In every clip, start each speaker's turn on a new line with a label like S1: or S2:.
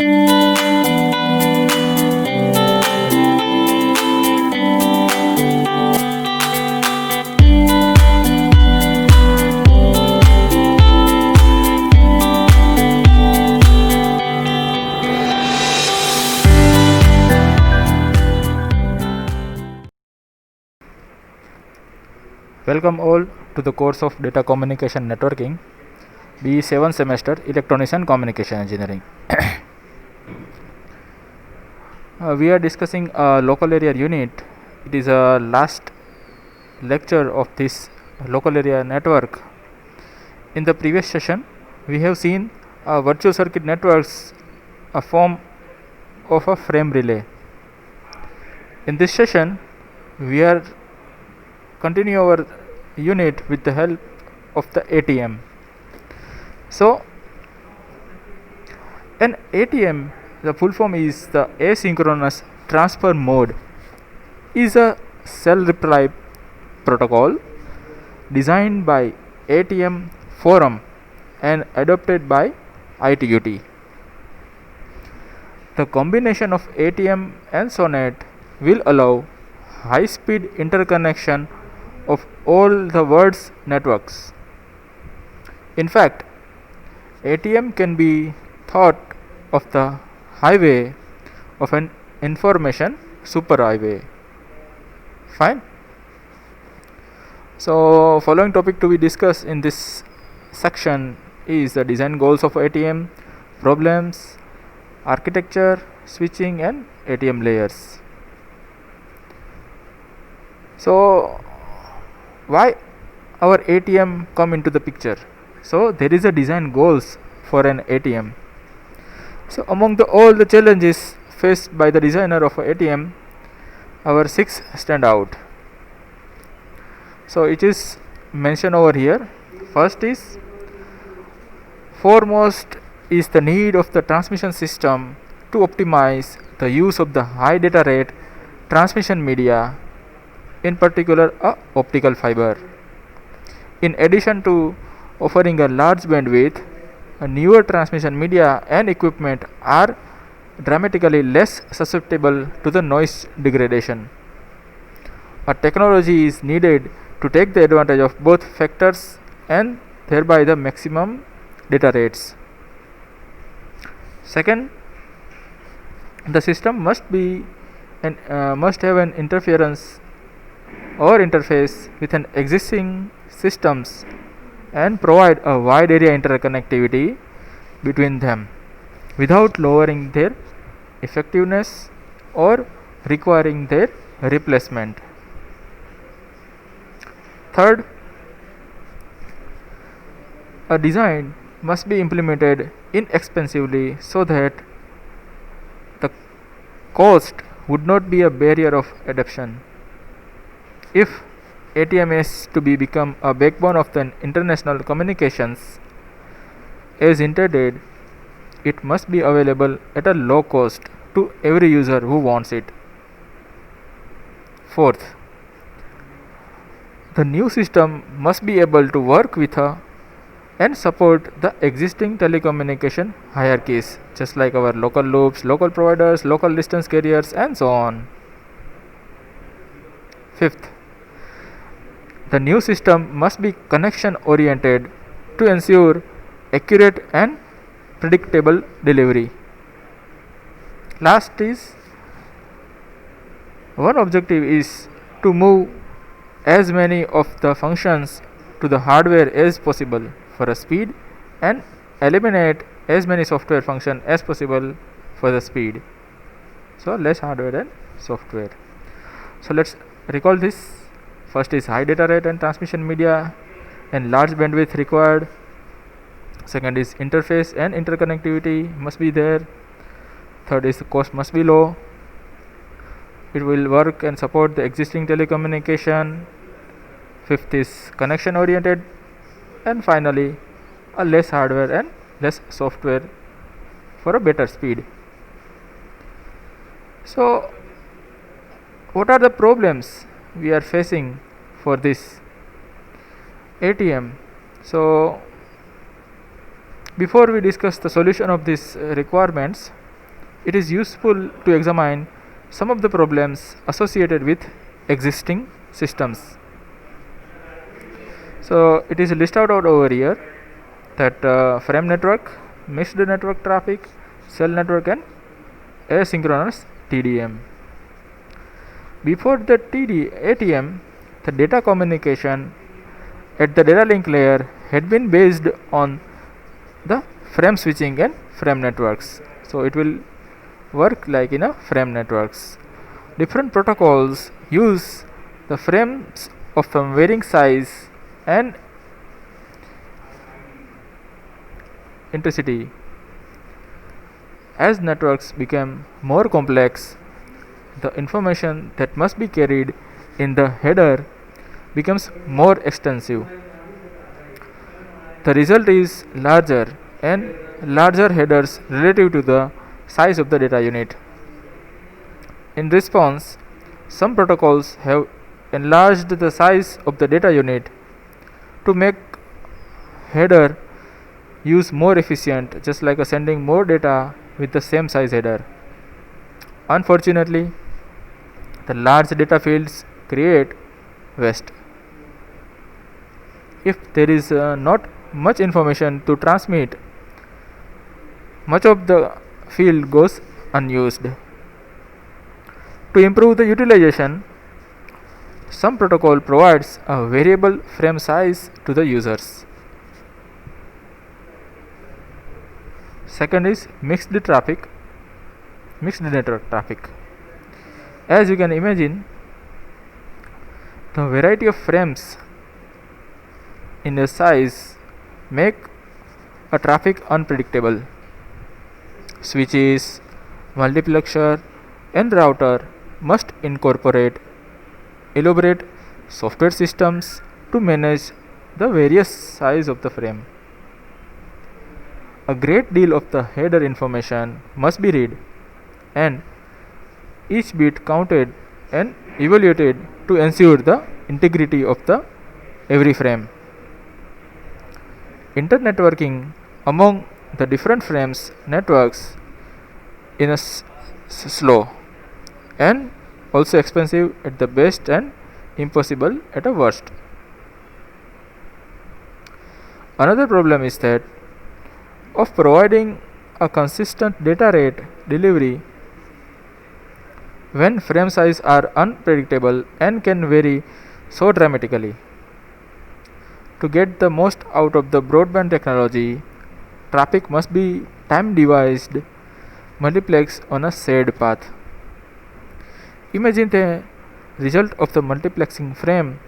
S1: Welcome all to the course of Data Communication Networking, BE 7th semester Electronics and Communication Engineering. We are discussing a local area unit. It is a last lecture of this local area network. In the previous session, we have seen virtual circuit networks, a form of a frame relay. In this session, we are continue our unit with the help of the ATM. So an ATM, the full form is the asynchronous transfer mode, is a cell reply protocol designed by ATM Forum and adopted by ITUT. The combination of ATM and SONET will allow high-speed interconnection of all the world's networks. In fact, ATM can be thought of the highway of an information superhighway. Fine. So, following topic to be discussed in this section is the design goals of ATM, problems, architecture, switching and ATM layers. So, why our ATM come into the picture? So there is a design goals for an ATM. So among all the challenges faced by the designer of a ATM, our 6 stand out. So it is mentioned over here. First is foremost is the need of the transmission system to optimize the use of the high data rate transmission media, in particular optical fiber. In addition to offering a large bandwidth, a newer transmission media and equipment are dramatically less susceptible to the noise degradation. A technology is needed to take the advantage of both factors and thereby the maximum data rates. Second, the system must have an interference or interface with an existing systems and provide a wide area interconnectivity between them without lowering their effectiveness or requiring their replacement. Third, a design must be implemented inexpensively so that the cost would not be a barrier of adoption. If ATM is to become a backbone of the international communications as intended, it must be available at a low cost to every user who wants it. Fourth, the new system must be able to work with and support the existing telecommunication hierarchies, just like our local loops, local providers, local distance carriers, and so on. Fifth, the new system must be connection oriented to ensure accurate and predictable delivery. Last is one objective is to move as many of the functions to the hardware as possible for a speed and eliminate as many software functions as possible for the speed. So less hardware and software. So let's recall this. First is high data rate and transmission media and large bandwidth required. Second is interface and interconnectivity must be there. Third is the cost must be low. It will work and support the existing telecommunication. Fifth is connection oriented. And finally, a less hardware and less software for a better speed. So, what are the problems we are facing for this ATM? So, before we discuss the solution of these requirements, it is useful to examine some of the problems associated with existing systems. So it is listed out over here that frame network, mixed network traffic, cell network, and asynchronous TDM. Before the ATM, the data communication at the data link layer had been based on the frame switching and frame networks. So it will work like in a frame networks. Different protocols use the frames of some varying size and intensity. As networks became more complex, the information that must be carried in the header becomes more extensive. The result is larger and larger headers relative to the size of the data unit. In response, some protocols have enlarged the size of the data unit to make header use more efficient, just like sending more data with the same size header. Unfortunately, the large data fields create waste. If there is not much information to transmit, much of the field goes unused. To improve the utilization, some protocol provides a variable frame size to the users. Second is mixed network traffic. As you can imagine, the variety of frames in a size make a traffic unpredictable. Switches, multiplexer, and router must incorporate elaborate software systems to manage the various size of the frame. A great deal of the header information must be read, and each bit counted and evaluated to ensure the integrity of the every frame. Internetworking among the different frames networks in a slow and also expensive at the best and impossible at the worst. Another problem is that of providing a consistent data rate delivery when frame size are unpredictable and can vary so dramatically. To get the most out of the broadband technology, traffic must be time devised multiplexed on a shared path. Imagine the result of the multiplexing frame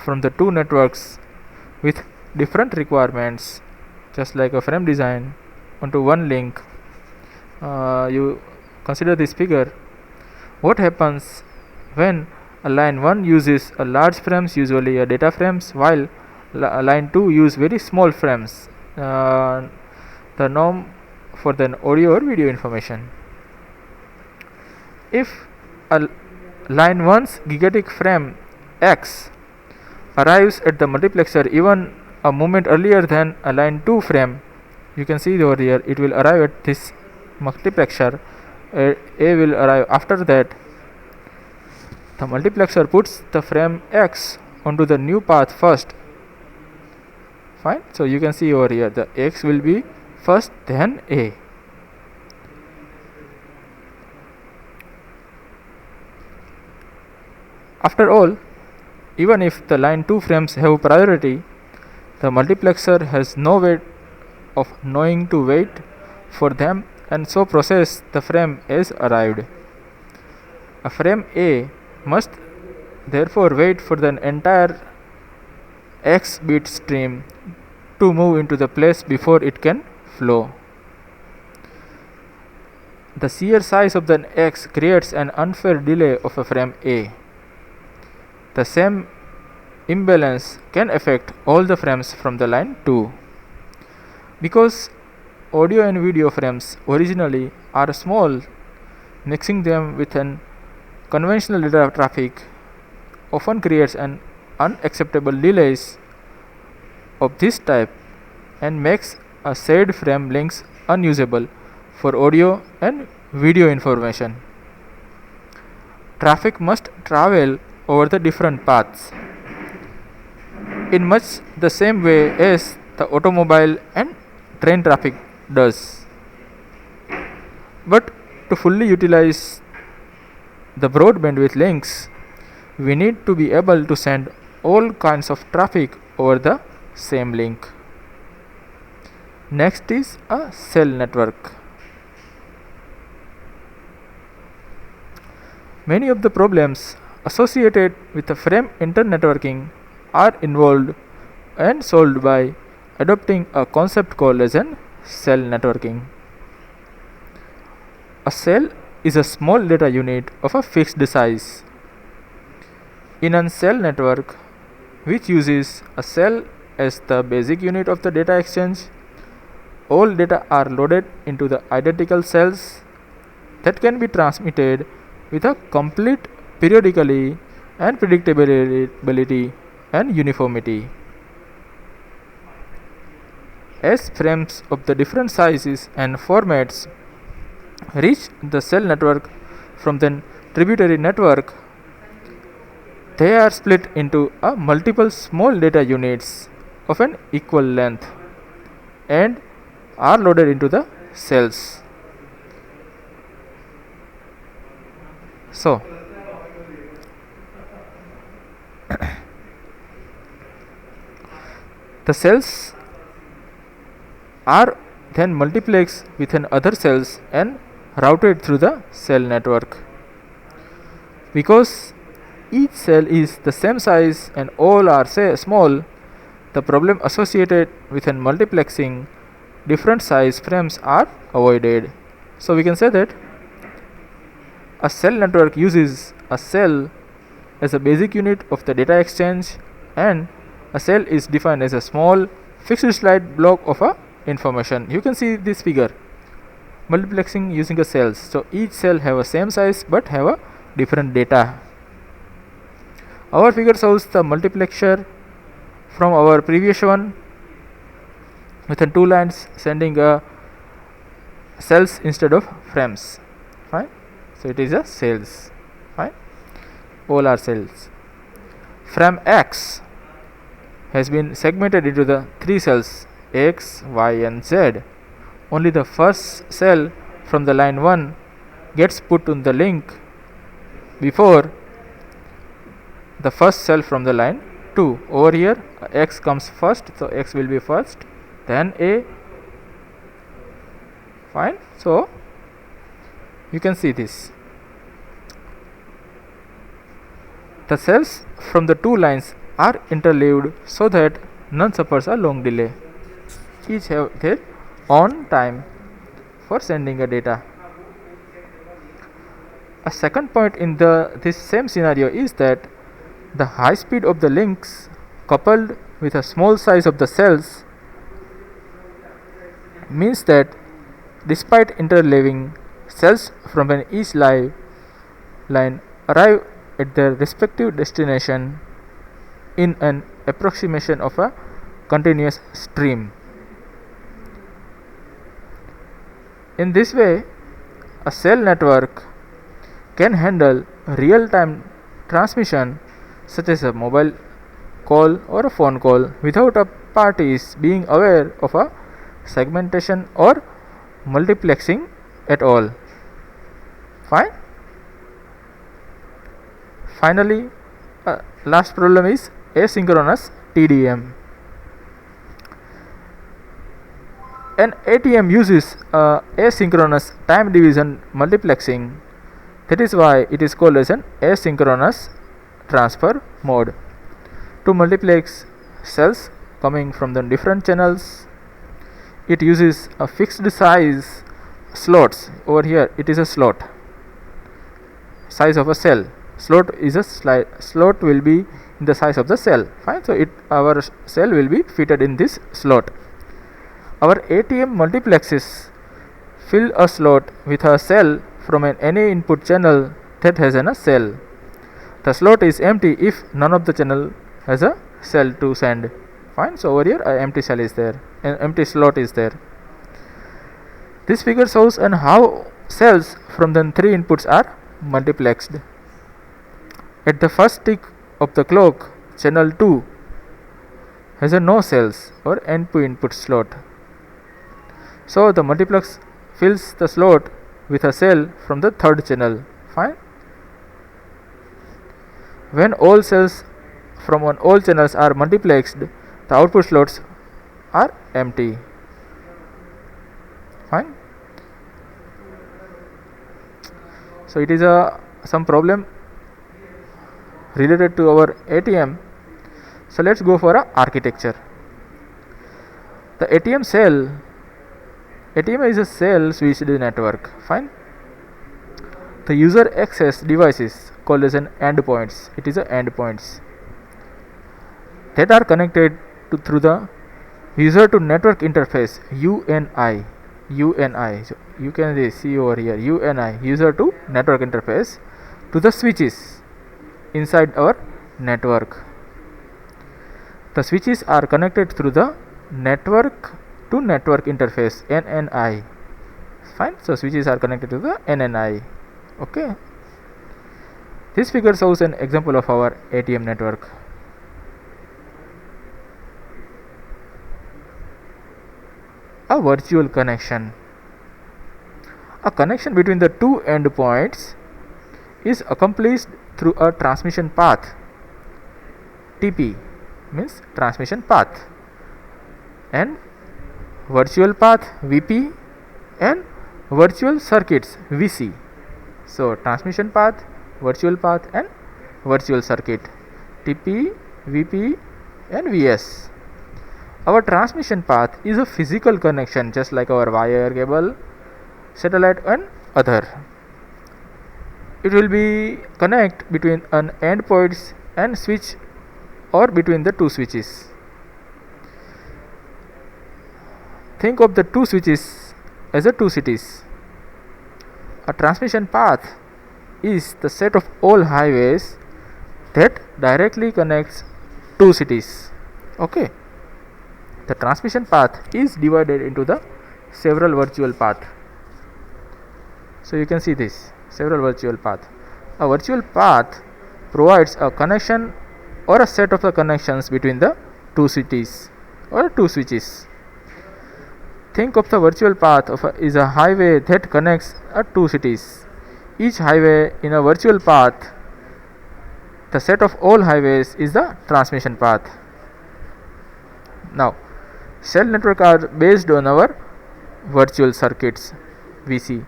S1: from the two networks with different requirements, just like a frame design onto one link. You consider this figure. What happens when a line 1 uses a large frames, usually a data frames, while line 2 use very small frames, the norm for the audio or video information. If a line 1's gigatic frame X arrives at the multiplexer even a moment earlier than a line 2 frame, you can see over here it will arrive at this multiplexer. A will arrive after that. The multiplexer puts the frame X onto the new path first. Fine. So you can see over here the X will be first, then A. After all, even if the line 2 frames have priority, the multiplexer has no way of knowing to wait for them and so process the frame as arrived. A frame A must therefore wait for the entire X bit stream to move into the place before it can flow. The sheer size of the X creates an unfair delay of a frame A. The same imbalance can affect all the frames from the line 2. Because audio and video frames originally are small, mixing them with an conventional data traffic often creates an unacceptable delays of this type and makes a shared frame links unusable for audio and video information. Traffic must travel over the different paths in much the same way as the automobile and train traffic does. But to fully utilize the broad bandwidth links, we need to be able to send all kinds of traffic over the same link. Next is a cell network. Many of the problems associated with the frame internetworking are involved and solved by adopting a concept called as an cell networking. A cell is a small data unit of a fixed size. In a cell network, which uses a cell as the basic unit of the data exchange, all data are loaded into the identical cells that can be transmitted with a complete periodically and predictability and uniformity. As frames of the different sizes and formats reach the cell network from the tributary network, they are split into a multiple small data units of an equal length and are loaded into the cells. So, the cells are then multiplexed within other cells and routed through the cell network. Because each cell is the same size and all are small, the problem associated with multiplexing different size frames are avoided. So we can say that a cell network uses a cell as a basic unit of the data exchange, and a cell is defined as a small fixed slide block of a information. You can see this figure, multiplexing using a cells. So each cell have a same size but have a different data. Our figure shows the multiplexer from our previous one within two lines sending a cells instead of frames. Fine. So it is a cells. Fine. All are cells. Frame X has been segmented into the three cells X, Y and Z. Only the first cell from the line 1 gets put on the link before the first cell from the line 2. Over here X comes first, so X will be first, then A. Fine. So you can see this. The cells from the two lines are interleaved so that none suffers a long delay. Each have their own time for sending a data. A second point in this same scenario is that the high speed of the links coupled with a small size of the cells means that despite interleaving, cells from each line arrive at their respective destination in an approximation of a continuous stream. In this way, a cell network can handle real-time transmission such as a mobile call or a phone call without a parties being aware of a segmentation or multiplexing at all. Fine. Finally, last problem is asynchronous TDM. An ATM uses asynchronous time division multiplexing. That is why it is called as an asynchronous transfer mode. To multiplex cells coming from the different channels, it uses a fixed size slots. Over here it is a slot size of a cell. Slot is a slot will be in the size of the cell. Fine. So our cell will be fitted in this slot. Our ATM multiplexes fill a slot with a cell from any input channel that has a cell. The slot is empty if none of the channel has a cell to send. Fine. So over here an empty cell is there, an empty slot is there. This figure shows how cells from the 3 inputs are multiplexed. At the first tick of the clock, channel 2 has a no cells or NP input slot. So the multiplex fills the slot with a cell from the third channel. Fine. When all cells from on all channels are multiplexed, the output slots are empty. Fine. So it is some problem related to our ATM. So let's go for a architecture. The ATM is a cell switched network. Fine. The user access device is called as an endpoints. It is a endpoints that are connected through the user to network interface UNI. So you can see over here UNI, user to network interface, to the switches inside our network. The switches are connected through the network to network interface NNI. Fine. So switches are connected to the NNI. Okay. This figure shows an example of our ATM network. A virtual connection. A connection between the two endpoints is accomplished through a transmission path. TP means transmission path, and virtual path VP, and virtual circuits VC. So transmission path, virtual path, and virtual circuit TP, VP, and VS. Our transmission path is a physical connection, just like our wire, cable, satellite, and other. It will be connect between an endpoints and switch, or between the two switches. Think of the two switches as a two cities. A transmission path is the set of all highways that directly connects two cities. Okay. The transmission path is divided into the several virtual path. So you can see this several virtual path. A virtual path provides a connection or a set of the connections between the two cities or two switches. Think of the virtual path is a highway that connects two cities. Each highway in a virtual path, the set of all highways, is the transmission path. Now, cell network are based on our virtual circuits VC.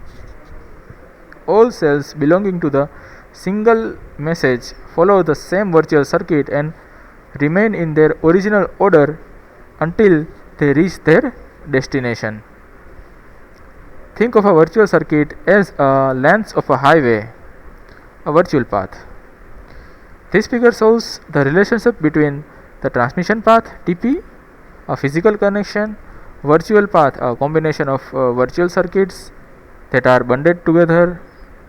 S1: All cells belonging to the single message follow the same virtual circuit and remain in their original order until they reach their destination. Think of a virtual circuit as a length of a highway, a virtual path. This figure shows the relationship between the transmission path TP, a physical connection, virtual path, a combination of virtual circuits that are bonded together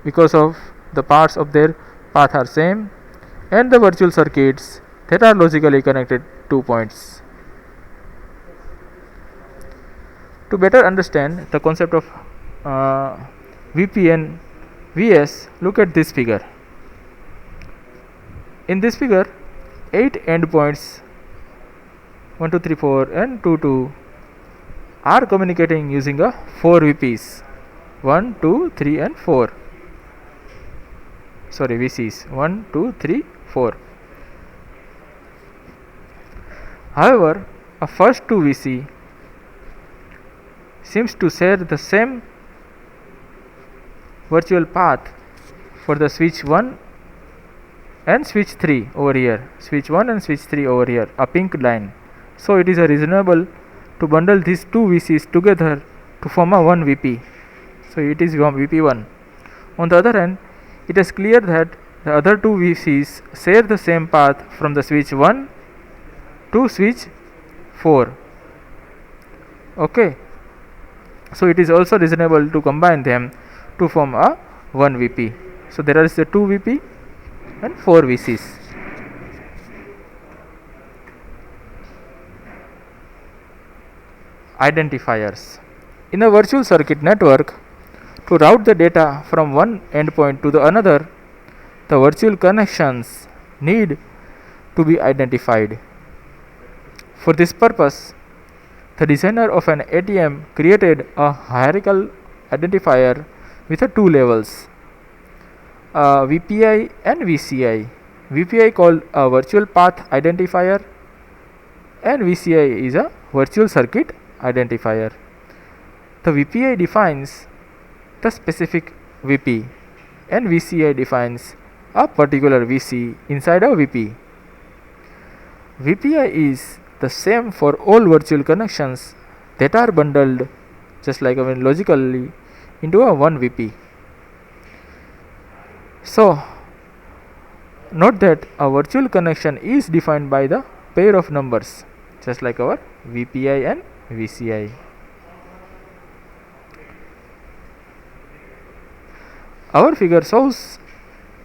S1: because of the parts of their path are same, and the virtual circuits that are logically connected to points. To better understand the concept of VP and VS, look at this figure. In this figure, 8 endpoints 1, 2, 3, 4 and 2, 2 are communicating using a 4 VPs 1, 2, 3 and 4. Sorry, VCs 1, 2, 3, 4. However, a first 2 VC seems to share the same virtual path for the switch 1 and switch 3 over here, switch 1 and switch 3 over here, a pink line. So it is reasonable to bundle these 2 VCs together to form a 1 VP. So it is VP1. On the other hand, it is clear that the other 2 VCs share the same path from the switch 1 to switch 4. Okay. So it is also reasonable to combine them to form a 1 VP. So there is the 2 VP and 4 VCs. Identifiers. In a virtual circuit network, To route the data from one endpoint to the another, the virtual connections need to be identified. For this purpose, the designer of an ATM created a hierarchical identifier with two levels, VPI and VCI. VPI called a virtual path identifier and VCI is a virtual circuit identifier. The VPI defines the specific VP and VCI defines a particular VC inside a VP. VPI is the same for all virtual connections that are bundled just like logically into a one VP. So note that a virtual connection is defined by the pair of numbers just like our VPI and VCI. Our figure shows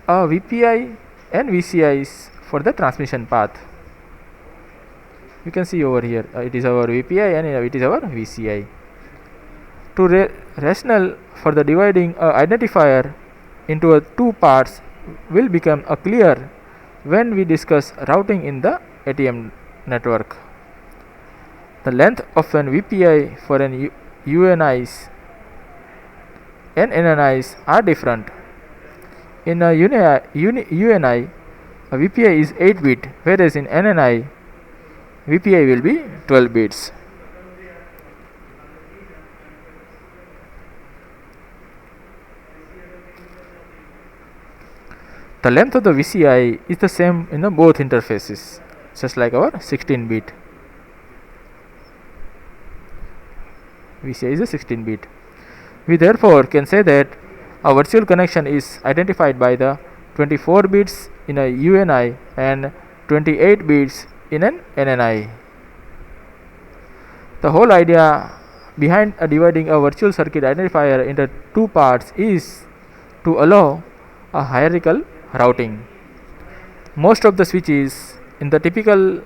S1: a VPI and VCIs for the transmission path. You can see over here it is our VPI and it is our VCI. To rationale for the dividing a identifier into two parts will become clear when we discuss routing in the ATM network. The length of an VPI for an UNIs and NNIs are different. In a UNI, a VPI is 8 bit, whereas in NNI, VPI will be 12 bits. The length of the VCI is the same in both interfaces, just like our 16 bit. VCI is a 16 bit. We therefore can say that a virtual connection is identified by the 24 bits in a UNI and 28 bits in an NNI. The whole idea behind dividing a virtual circuit identifier into two parts is to allow a hierarchical routing. Most of the switches in the typical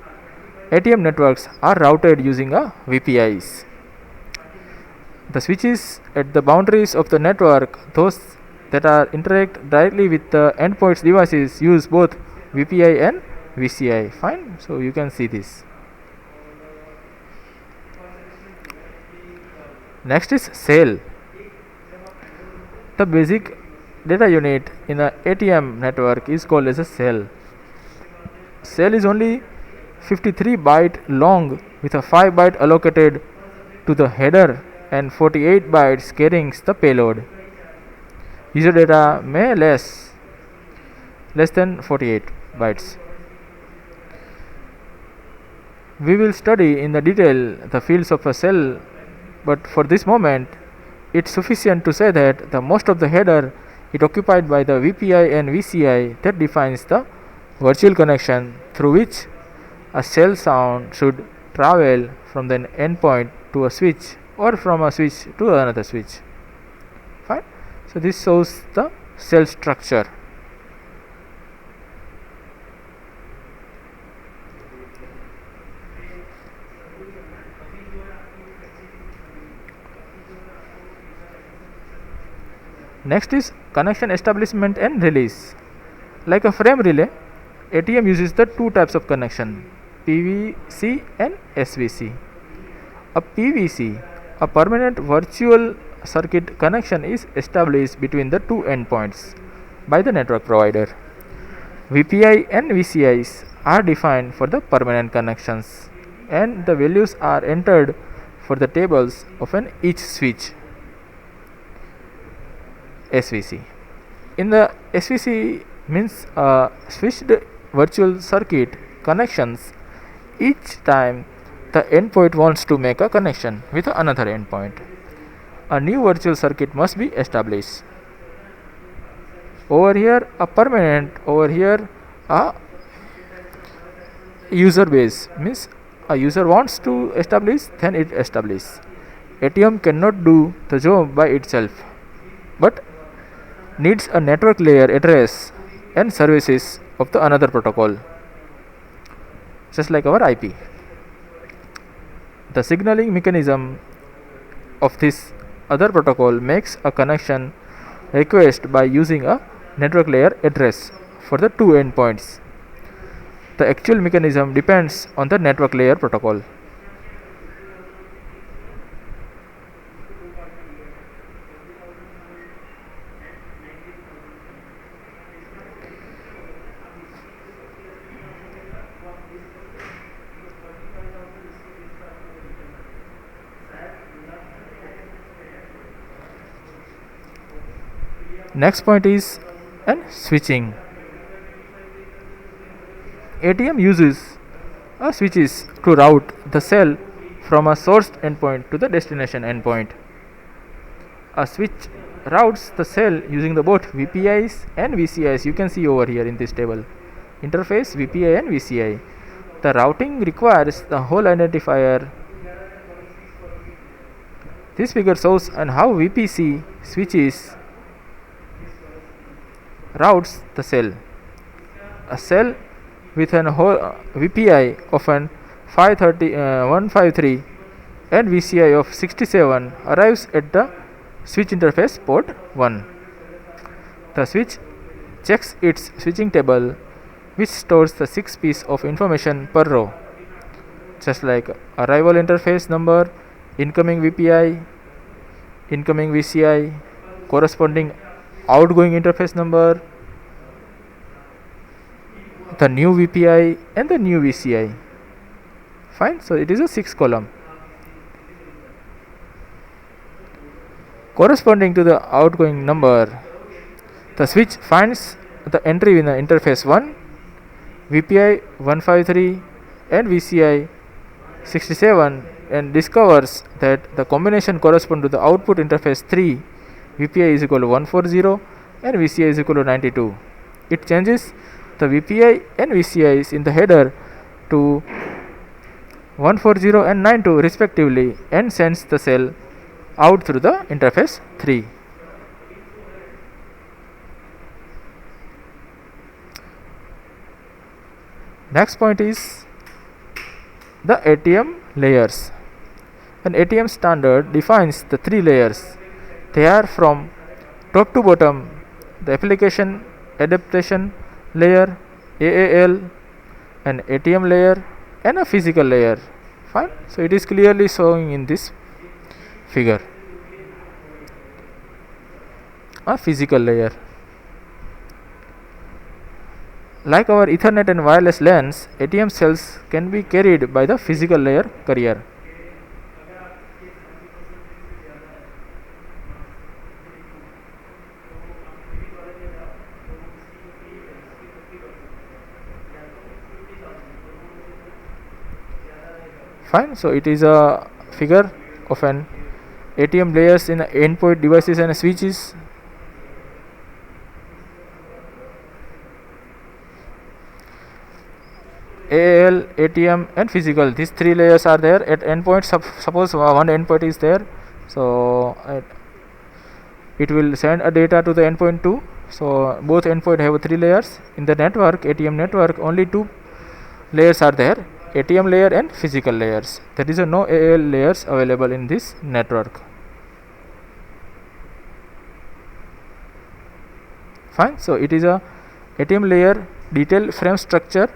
S1: ATM networks are routed using a VPIs. The switches at the boundaries of the network, those that are interact directly with the endpoints devices, use both VPI and VCI. Fine, so you can see this. Next is cell. The basic data unit in the ATM network is called as a cell. Cell is only 53 byte long with a 5 byte allocated to the header and 48 bytes carrying the payload. User data may less than 48 bytes. We will study in the detail the fields of a cell, but for this moment it's sufficient to say that the most of the header is occupied by the VPI and VCI that defines the virtual connection through which a cell sound should travel from the endpoint to a switch or from a switch to another switch. Fine. So this shows the cell structure. Next is connection establishment and release. Like a frame relay, ATM uses the two types of connection, PVC and SVC. A PVC, a permanent virtual circuit connection, is established between the two endpoints by the network provider. VPI and VCIs are defined for the permanent connections and the values are entered for the tables of each switch. SVC. In the SVC means switched virtual circuit connections. Each time the endpoint wants to make a connection with another endpoint, a new virtual circuit must be established. Over here a permanent, over here a user base, means a user wants to establish, then it establishes. ATM cannot do the job by itself, but needs a network layer address and services of the another protocol, just like our IP. The signaling mechanism of this other protocol makes a connection request by using a network layer address for the two endpoints. The actual mechanism depends on the network layer protocol. Next point is switching. ATM uses switches to route the cell from a sourced endpoint to the destination endpoint. A switch routes the cell using the both VPIs and VCIs. You can see over here in this table. Interface, VPI and VCI. The routing requires the whole identifier. This figure shows how VPC switches routes the cell. A cell with an whole VPI of an 153 and VCI of 67 arrives at the switch interface port 1. The switch checks its switching table, which stores the 6 pieces of information per row, just like arrival interface number, incoming VPI, incoming VCI, corresponding outgoing interface number, the new VPI and the new VCI. Fine, so it is a 6 column. Corresponding to the outgoing number, the switch finds the entry in the interface 1, VPI 153 and VCI 67 and discovers that the combination corresponds to the output interface 3, VPI is equal to 140 and VCI is equal to 92. It changes the VPI and VCIs in the header to 140 and 92 respectively and sends the cell out through the interface 3. Next point is the ATM layers. An ATM standard defines the 3 layers. They are from top to bottom: the application adaptation layer, AAL, an ATM layer and a physical layer. Fine, so it is clearly showing in this figure. A physical layer, like our Ethernet and wireless LANs, ATM cells can be carried by the physical layer carrier. Fine, so it is a figure of an ATM layers in endpoint devices and switches. AAL, ATM and physical, these 3 layers are there at endpoint. Suppose one endpoint is there, so it will send a data to the endpoint 2. So both endpoint have 3 layers. In the network, ATM network, only 2 layers are there: ATM layer and physical layers. There is no AAL layers available in this network. Fine, so it is a ATM layer detailed frame structure.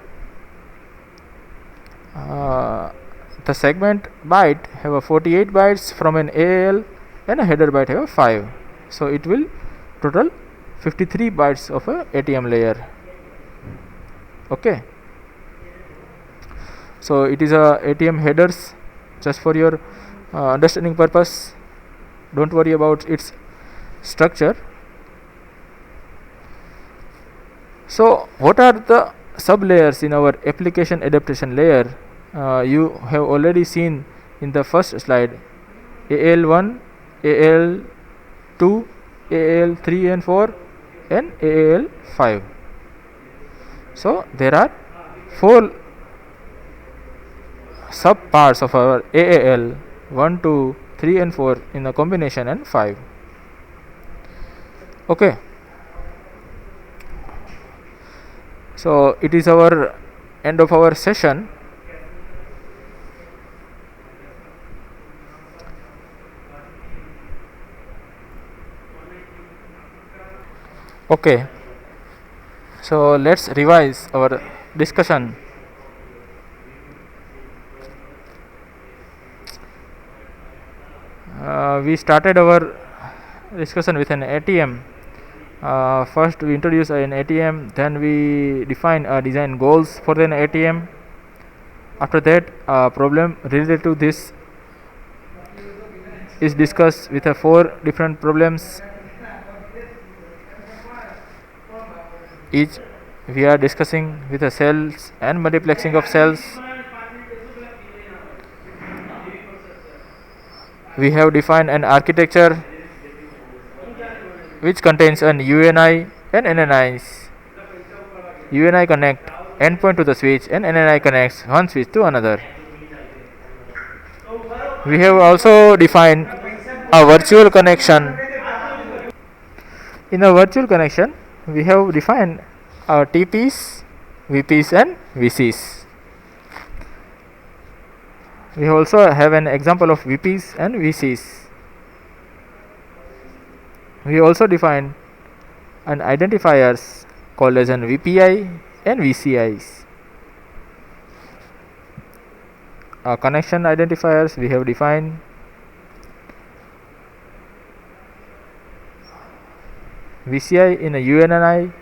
S1: The segment byte have a 48 bytes from an AAL and a header byte have a 5. So it will total 53 bytes of a ATM layer. Okay. So it is a ATM headers, just for your understanding purpose. Don't worry about its structure. So what are the sub layers in our application adaptation layer? You have already seen in the first slide: AAL1, AAL2, AAL3 and 4 and AAL5. So there are 4 sub parts of our AAL: 1, 2, 3 and 4 in the combination and 5. Okay. So it is our end of our session. Okay, so let's revise our discussion. We started our discussion with an ATM. First, we introduce an ATM, then we define design goals for an ATM. After that, a problem related to this is discussed with four different problems. Each we are discussing with the cells and multiplexing of cells. We have defined an architecture which contains an UNI and NNIs. UNI connect endpoint to the switch and NNI connects one switch to another. We have also defined a virtual connection. In a virtual connection, we have defined TPs, VPs and VCs. We also have an example of VPs and VCs. We also define an identifiers called as an VPI and VCIs. Connection identifiers we have defined. VCI in a UNNI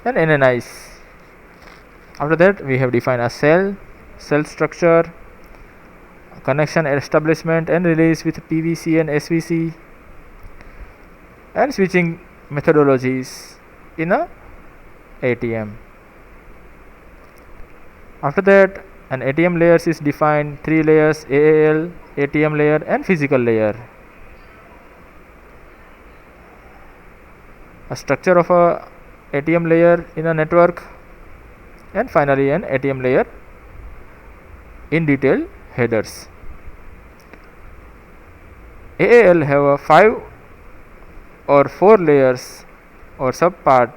S1: and NNIs. After that, we have defined a cell structure, connection establishment and release with PVC and SVC, and switching methodologies in a ATM. After that, an ATM layers is defined, 3 layers: AAL, ATM layer and physical layer. A structure of a ATM layer in a network, and finally an ATM layer in detail headers. AAL have a 5 or 4 layers or subpart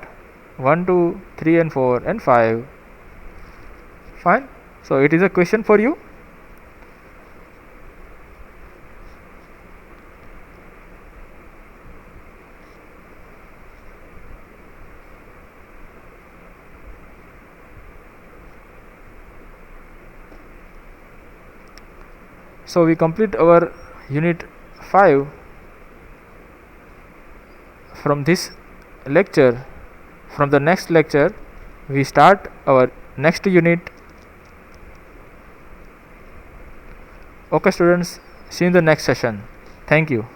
S1: 1, 2, 3 and 4 and 5. Fine. So it is a question for you. So we complete our unit 5 from this lecture. From the next lecture, we start our next unit. Okay students, see you in the next session. Thank you.